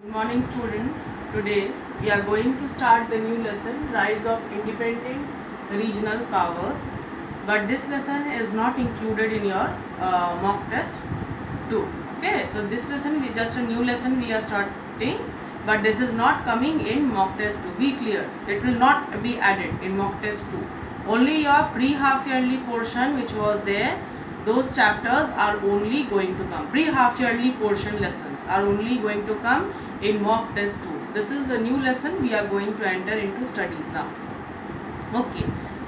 Good morning students. Today we are going to start the new lesson, Rise of Independent Regional Powers. But this lesson is not included in your mock test 2. Okay, so this lesson is just a new lesson we are starting, but this is not coming in mock test 2. Be clear, it will not be added in mock test 2. Only your pre-half yearly portion which was there, those chapters are only going to come. Pre-half yearly portion lessons are only going to come in mock test 2. This is the new lesson we are going to enter into study now. Okay,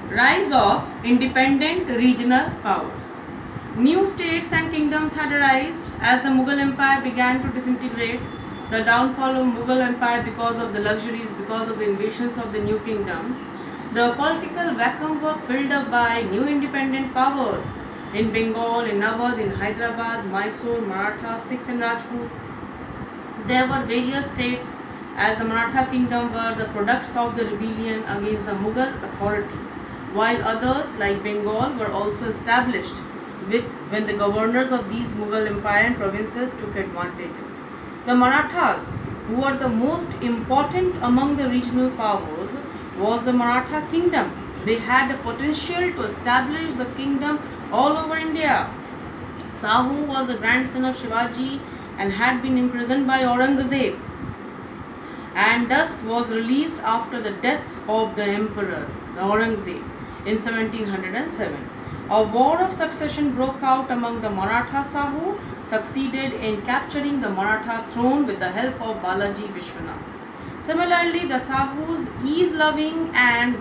rise of independent regional powers. New states and kingdoms had arisen as the Mughal Empire began to disintegrate. The downfall of Mughal Empire because of the luxuries, because of the invasions of the new kingdoms. The political vacuum was filled up by new independent powers in Bengal, in Awadh, in Hyderabad, Mysore, Maratha, Sikh and Rajputs. There were various states as the Maratha kingdom were the products of the rebellion against the Mughal authority, while others like Bengal were also established when the governors of these Mughal empire and provinces took advantages. The Marathas, who were the most important among the regional powers, was the Maratha kingdom. They had the potential to establish the kingdom all over India. Sahu was the grandson of Shivaji and had been imprisoned by Aurangzeb, and thus was released after the death of the emperor Aurangzeb in 1707. A war of succession broke out among the Maratha. Sahu succeeded in capturing the Maratha throne with the help of Balaji Vishwanath. Similarly, the Sahu's ease-loving and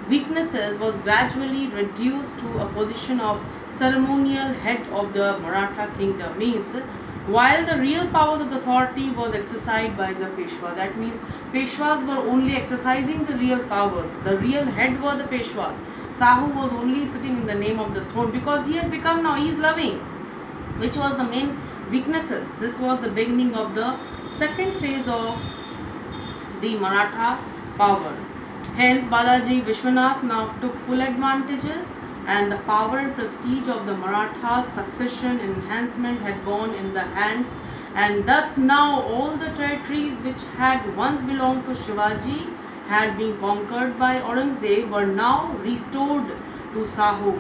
weaknesses was gradually reduced to a position of ceremonial head of the Maratha kingdom. Means, while the real powers of the authority was exercised by the Peshwa. That means Peshwas were only exercising the real powers. The real head were the Peshwas. Sahu was only sitting in the name of the throne because he had become now ease-loving, which was the main weaknesses. This was the beginning of the second phase of the Maratha power. Hence, Balaji Vishwanath now took full advantages, and the power and prestige of the Maratha succession enhancement had gone in the hands, and thus now all the territories which had once belonged to Shivaji had been conquered by Aurangzeb were now restored to Sahu.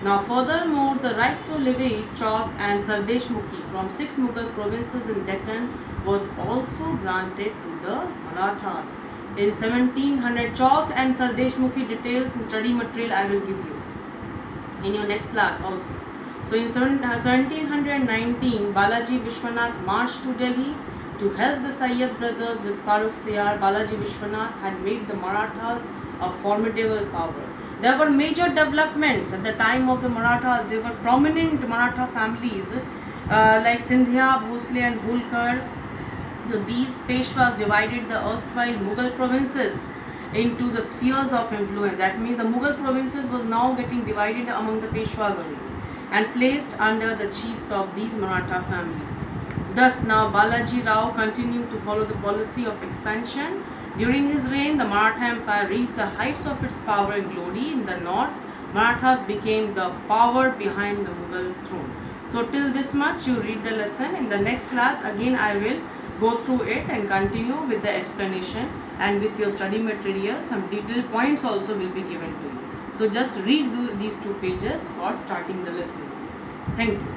Now furthermore, the right to levy Chauk and Sardesh Mukhi from 6 Mughal provinces in Deccan was also granted to the Marathas. In 1700, Chauk and Sardesh Mukhi details and study material I will give you in your next class also. So in 1719, Balaji Vishwanath marched to Delhi to help the Sayyid brothers with Farooq Siyar. Balaji Vishwanath had made the Marathas a formidable power. There were major developments at the time of the Marathas. There were prominent Maratha families like Sindhya, Bhosle and Holkar. So these Peshwas divided the erstwhile Mughal provinces into the spheres of influence. That means the Mughal provinces was now getting divided among the Peshwas only and placed under the chiefs of these Maratha families. Thus now Balaji Rao continued to follow the policy of expansion. During his reign, the Maratha Empire reached the heights of its power and glory. In the north, Marathas became the power behind the Mughal throne. So till this much you read the lesson. In the next class again I will go through it and continue with the explanation, and with your study material some detailed points also will be given to you. So just read these 2 pages for starting the lesson. Thank you.